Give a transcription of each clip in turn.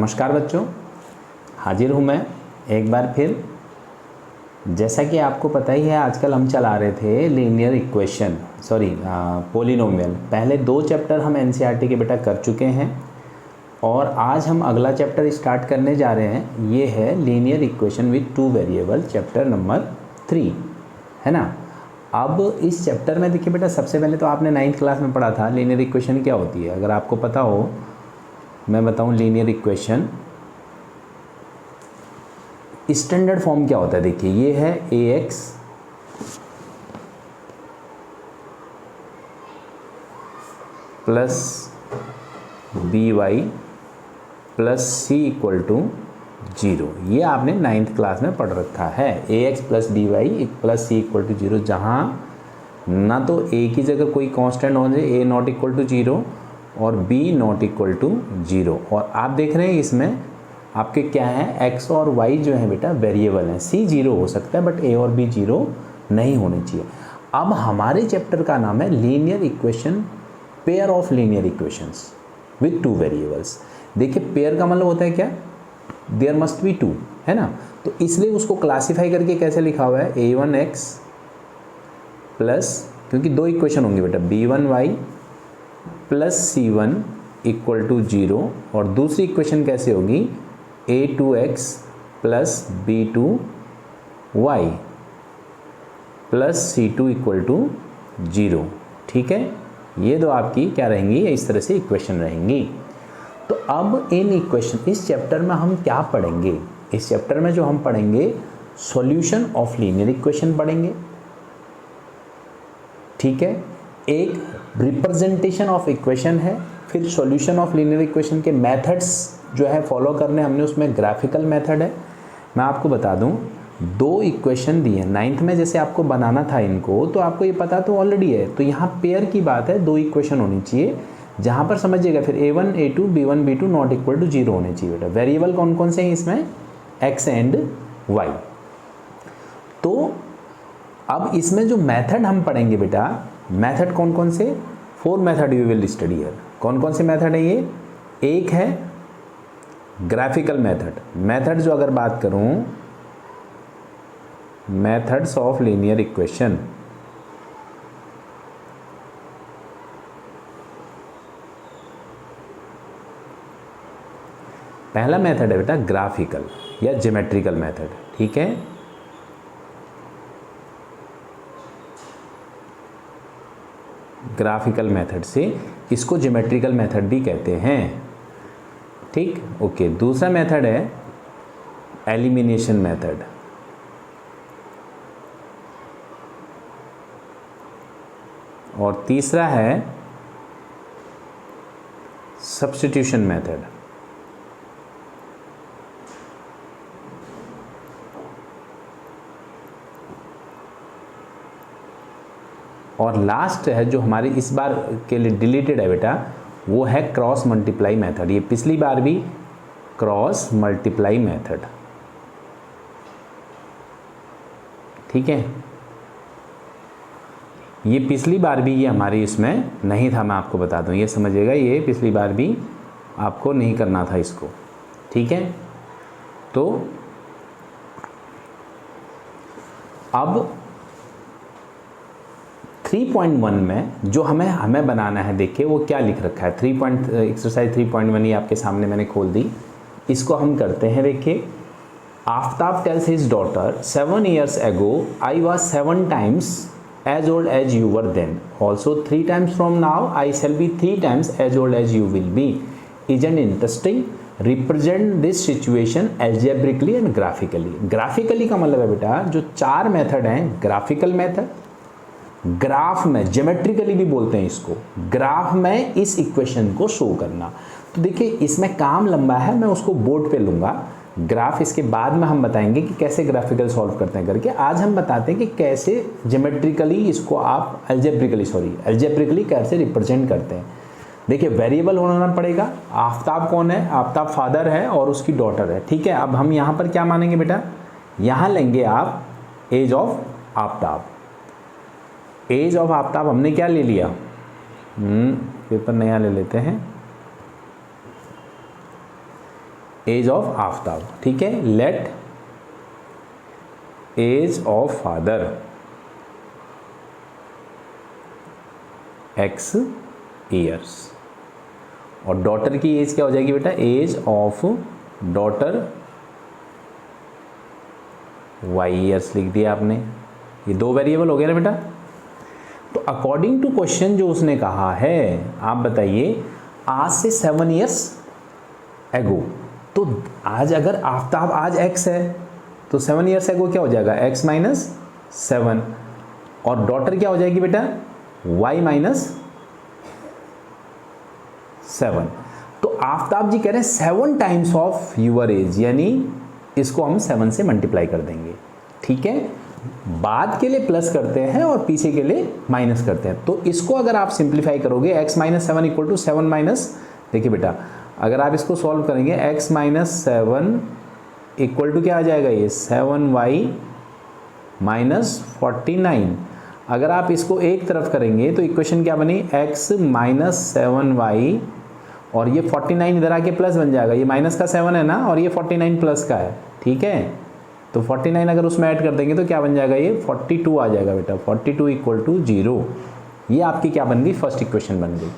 नमस्कार बच्चों, हाजिर हूँ मैं एक बार फिर। जैसा कि आपको पता ही है, आजकल हम चला रहे थे लीनियर इक्वेशन पोलिनोमियल। पहले 2 चैप्टर हम एनसीईआरटी के बेटा कर चुके हैं और आज हम अगला चैप्टर स्टार्ट करने जा रहे हैं। ये है linear equation with 2 variable, chapter number 3, है ना। अब इस चैप्टर में देखिए बेटा, सबसे पहले तो आपने 9th क्लास में पढ़ा था लीनियर इक्वेशन क्या होती है। अगर आपको पता हो, मैं बताऊं लीनियर इक्वेशन स्टैंडर्ड फॉर्म क्या होता है। देखिए ये है ax plus by plus c equal to 0। ये आपने 9th क्लास में पढ़ रखा है। ax plus by plus c equal to 0, जहाँ ना तो a की जगह कोई कांस्टेंट हो जाए, a नॉट इक्वल टू 0 और b नॉट इक्वल टू 0। और आप देख रहे हैं इसमें आपके क्या है, x और y जो है बेटा वेरिएबल हैं। c 0 हो सकता है बट a और b 0 नहीं होने चाहिए। अब हमारे चैप्टर का नाम है linear equation, pair of linear equations with 2 variables. देखिए पेयर का मतलब होता है क्या, देयर मस्ट बी 2, है ना। तो इसलिए उसको क्लासीफाई करके कैसे लिखा हुआ है, a1x प्लस, क्योंकि 2 इक्वेशन होंगे बेटा, b1y plus c1 equal to 0, और दूसरी इक्वेशन कैसे होगी, a2x plus b2y plus c2 equal to 0। ठीक है, ये दो आपकी क्या रहेंगी, इस तरह से इक्वेशन रहेंगी। तो अब इन इक्वेशन, इस चैप्टर में हम क्या पढ़ेंगे, इस चैप्टर में जो हम पढ़ेंगे सॉल्यूशन ऑफ लीनियर इक्वेशन पढ़ेंगे। ठीक है, एक रिप्रेजेंटेशन ऑफ इक्वेशन है, फिर सॉल्यूशन ऑफ लीनियर इक्वेशन के मेथड्स जो है फॉलो करने हमने, उसमें ग्राफिकल मेथड है। मैं आपको बता दूं, 2 इक्वेशन दिए 9th में, जैसे आपको बनाना था इनको, तो आपको ये पता तो ऑलरेडी है। तो यहाँ पेयर की बात है, 2 इक्वेशन होनी चाहिए, जहाँ पर समझिएगा फिर a1 a2 b1 b2 not equal to 0 होने चाहिए बेटा। वेरिएबल कौन कौन से हैं इसमें, x एंड y। तो अब इसमें जो मेथड हम पढ़ेंगे बेटा, मेथड कौन कौन से, 4 method you will study here. कौन कौन से मेथड है ये, एक है ग्राफिकल मेथड। मेथड जो अगर बात करूं, मेथड्स ऑफ लीनियर इक्वेशन, पहला मेथड है बेटा ग्राफिकल या ज्योमेट्रिकल मेथड। ठीक है, ग्राफिकल मेथड से, इसको ज्योमेट्रिकल मेथड भी कहते हैं। ठीक, ओके। दूसरा मेथड है एलिमिनेशन मेथड, और तीसरा है सब्स्टिट्यूशन मेथड। और लास्ट है जो हमारी इस बार के लिए डिलीटेड है बेटा, वो है क्रॉस मल्टीप्लाई मेथड। ये पिछली बार भी क्रॉस मल्टीप्लाई मेथड। ठीक है, ये पिछली बार भी ये हमारी इसमें नहीं था, मैं आपको बता दूं, ये समझिएगा, ये पिछली बार भी आपको नहीं करना था इसको। ठीक है, तो अब 3.1 में जो हमें बनाना है, देखिए वो क्या लिख रखा है। एक्सरसाइज 3.1 ये आपके सामने मैंने खोल दी। इसको हम करते हैं। देखिए, Aftab tales his daughter 7 years ago I was 7 times as old as you were then, also 3 times from now I shall be 3 times as old as you will be. Isn't interesting? Represent this situation algebraically and graphically. Graphically का मतलब है बेटा, जो 4 method हैं, graphical method, graph में, geometrically भी बोलते हैं इसको, ग्राफ में इस इक्वेशन को शो करना। तो देखिए इसमें काम लंबा है, मैं उसको बोर्ड पे लूँगा। ग्राफ इसके बाद में हम बताएंगे कि कैसे ग्राफिकल सॉल्व करते हैं करके। आज हम बताते हैं कि कैसे ज्योमेट्रिकली इसको आप एल्जेब्रिकली कैसे रिप्रेजेंट करते हैं। देखिए वेरिएबल होना पड़ेगा। आफ्ताब कौन है, आफ्ताब फादर है और उसकी डॉटर है। ठीक है, अब हम यहाँ पर क्या मानेंगे बेटा, यहाँ लेंगे आप age of Aftab. Age of Aftab हमने क्या ले लिया, पेपर नया ले लेते हैं। एज ऑफ आफ्ताब, ठीक है, let age of father x years, और डॉटर की एज क्या हो जाएगी बेटा, age of daughter y years लिख दिया आपने। ये दो वेरिएबल हो गया ना बेटा। तो अकॉर्डिंग टू क्वेश्चन जो उसने कहा है, आप बताइए आज से 7 ईयर्स एगो, तो आज अगर आफ्ताब आज x है तो 7 ईयर्स एगो क्या हो जाएगा, x माइनस 7, और डॉटर क्या हो जाएगी बेटा, y माइनस 7। तो आफ्ताब जी कह रहे हैं 7 टाइम्स ऑफ यूअर एज, यानी इसको हम 7 से मल्टीप्लाई कर देंगे, ठीक है। बाद के लिए प्लस करते हैं और पीछे के लिए माइनस करते हैं। तो इसको अगर आप सिंप्लीफाई करोगे x minus 7 equal to 7 minus, देखिए बेटा अगर आप इसको सॉल्व करेंगे x माइनस 7 इक्वल टू क्या आ जाएगा, ये 7y माइनस 49। अगर आप इसको एक तरफ करेंगे तो इक्वेशन क्या बनी, x माइनस 7y, और ये 49 इधर आके प्लस बन जाएगा, ये माइनस का 7 है ना, और ये 49 प्लस का है, ठीक है। तो 49 अगर उसमें ऐड कर देंगे तो क्या बन जाएगा, ये 42 आ जाएगा बेटा, 42 इक्वल टू 0। ये आपकी क्या बन गई, फर्स्ट इक्वेशन बन गई।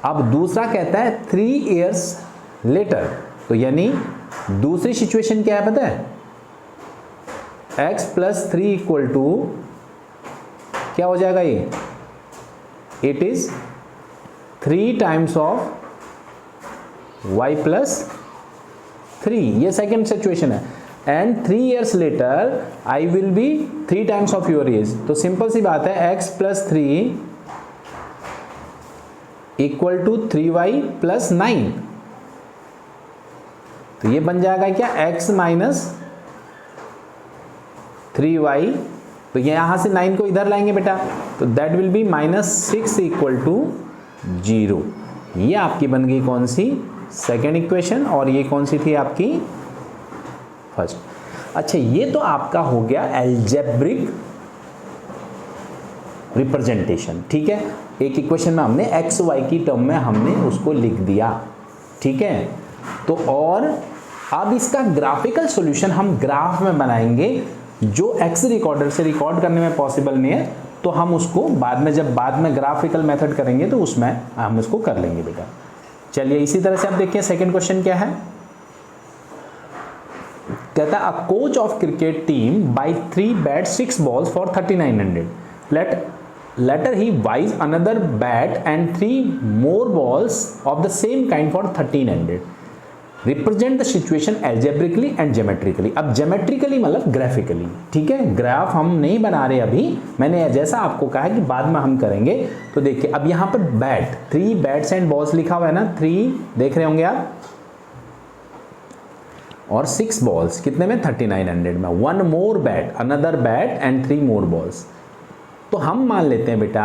अब दूसरा कहता है 3 ईयर्स लेटर, तो यानी दूसरी सिचुएशन क्या है पता है, x प्लस 3 इक्वल टू क्या हो जाएगा, ये it is 3 times of y plus 3, ये सेकेंड सिचुएशन है। And 3 years later I will be 3 times of your age, तो सिंपल सी बात है x plus 3 equal to 3y plus 9, तो ये बन जाएगा क्या, x माइनस 3y, तो यहां से 9 को इधर लाएंगे बेटा, तो that will be minus 6 equal to 0। ये आपकी बन गई कौन सी, सेकेंड इक्वेशन, और ये कौन सी थी आपकी, फर्स्ट। अच्छा, ये तो आपका हो गया एल्जेब्रिक रिप्रेजेंटेशन, ठीक है। एक इक्वेशन में हमने एक्स वाई की टर्म में हमने उसको लिख दिया, ठीक है। तो और अब इसका ग्राफिकल सॉल्यूशन हम ग्राफ में बनाएंगे, जो एक्स रिकॉर्डर से रिकॉर्ड करने में पॉसिबल नहीं है, तो हम उसको बाद में, जब बाद में ग्राफिकल मेथड करेंगे तो उसमें हम उसको कर लेंगे बेटा। चलिए इसी तरह से आप देखिए सेकंड क्वेश्चन क्या है, कहता है a coach of cricket team buy 3 bat 6 balls for 3900, later he buys another bat and 3 more balls of the same kind for 1300, represent the situation algebraically and geometrically। अब geometrically मतलब graphically, ठीक है। Graph हम नहीं बना रहे अभी, मैंने जैसा आपको कहा है कि बाद में हम करेंगे। तो देखिए अब यहाँ पर बैट, 3 बैट्स एंड बॉल्स लिखा हुआ है ना, 3 देख रहे होंगे आप, और 6 बॉल्स कितने में, 3900 में। 1 more bat, another bat and 3 more balls. तो हम मान लेते हैं बेटा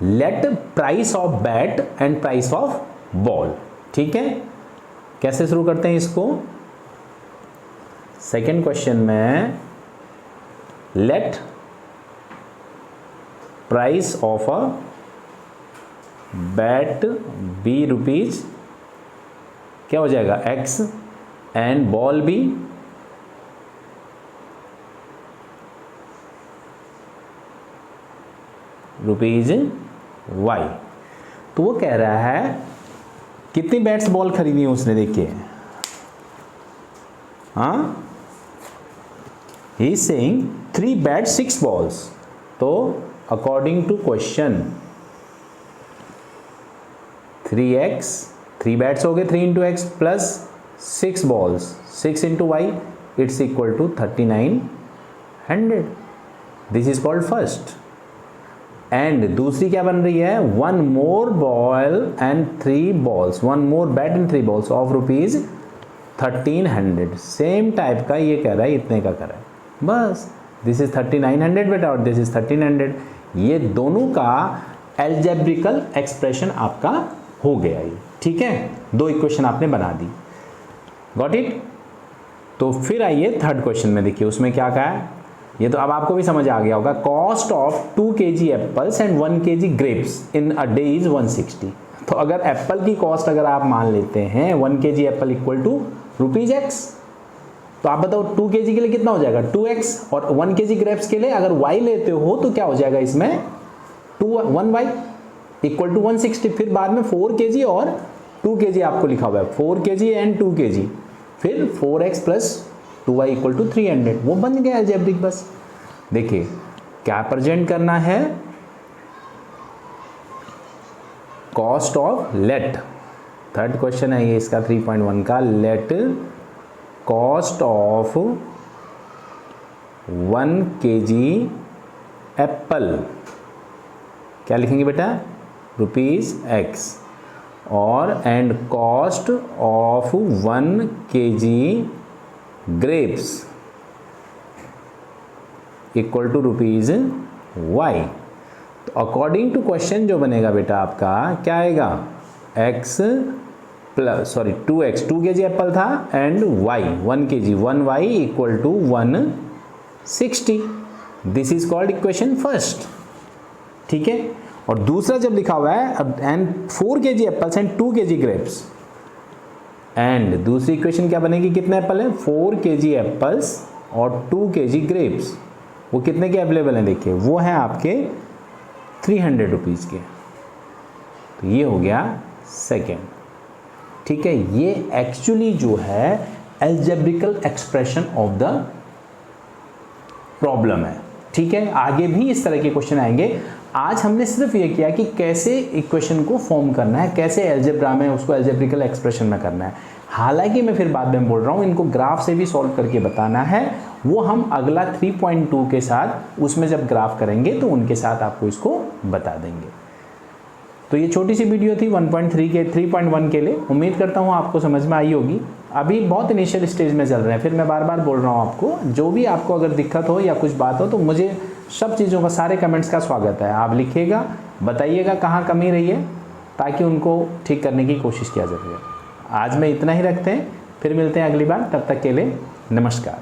let price of bat and price of ball, ठीक है। कैसे शुरू करते हैं इसको, सेकेंड क्वेश्चन में let price of a bat be rupees, क्या हो जाएगा, x, and ball be rupees y। तो वो कह रहा है कितनी बैट्स बॉल खरीदी है उसने, देखिए, हाँ, he is saying 3 bats 6 balls. तो according to question 3x, 3 bats हो गए 3 into x plus 6 balls 6 into y, it's equal to 3900। This is called first. And दूसरी क्या बन रही है, 1 more ball and 3 balls, 1 more bat and 3 balls of rupees 1300। Same type का ये कह रहा है, इतने का कर रहा है बस। दिस इज 3900 बेटा और दिस इज 1300। ये दोनों का एल्जेब्रिकल एक्सप्रेशन आपका हो गया ये, ठीक है। 2 इक्वेशन आपने बना दी, गॉट इट। तो फिर आइए थर्ड क्वेश्चन में, देखिए उसमें क्या कहा है, ये तो अब आपको भी समझ आ गया होगा। Cost of 2 kg apples and 1 kg grapes in a day is 160। तो अगर एप्पल की कॉस्ट अगर आप मान लेते हैं 1 kg apple equal to ₹X, तो आप बताओ 2 kg के लिए कितना हो जाएगा 2x, और 1 kg ग्रेप्स के लिए अगर y लेते हो तो क्या हो जाएगा इसमें 1y इक्वल टू 160। फिर बाद में 4 kg और 2 kg आपको लिखा हुआ है, 4 kg एंड 2 kg, फिर 4x plus 2y equal to 300, वो बन गया अलजेब्रिक। बस देखिए क्या प्रेजेंट करना है, cost of let, third question है ये इसका 3.1 का, let cost of 1 kg apple, क्या लिखेंगे बेटा ₹X, और and cost of 1 kg grapes equal to ₹Y। तो अकॉर्डिंग टू क्वेश्चन जो बनेगा बेटा आपका क्या आएगा, x plus 2x, 2 kg apple था, and y 1 kg 1y equal to 160। This is called equation first, ठीक है। और दूसरा जब लिखा हुआ है and 4 kg apples and 2 kg grapes, and दूसरी इक्वेशन क्या बनेगी, कितने एप्पल है 4 kg एप्पल्स और 2 kg ग्रेप्स, वो कितने के अवेलेबल हैं देखिए, वो हैं आपके ₹300 के। तो ये हो गया सेकेंड, ठीक है। ये एक्चुअली जो है अलजेब्रिकल एक्सप्रेशन ऑफ द प्रॉब्लम है, ठीक है। आगे भी इस तरह के क्वेश्चन आएंगे। आज हमने सिर्फ ये किया कि कैसे इक्वेशन को फॉर्म करना है, कैसे अलजेब्रा में उसको अलजेब्रिकल एक्सप्रेशन में करना है। हालांकि मैं फिर बाद में बोल रहा हूँ इनको ग्राफ से भी सॉल्व करके बताना है, वो हम अगला 3.2 के साथ उसमें जब ग्राफ करेंगे तो उनके साथ आपको इसको बता देंगे। तो ये छोटी सी वीडियो थी 3.1 के लिए, उम्मीद करता हूँ आपको समझ में आई होगी। अभी बहुत इनिशियल स्टेज में चल रहे हैं, फिर मैं बार बार बोल रहा हूँ आपको, जो भी आपको अगर दिक्कत हो या कुछ बात हो तो मुझे सब चीज़ों का, सारे कमेंट्स का स्वागत है। आप लिखिएगा, बताइएगा कहाँ कमी रही है, ताकि उनको ठीक करने की कोशिश किया जाए। आज में इतना ही रखते हैं, फिर मिलते हैं अगली बार, तब तक के लिए नमस्कार।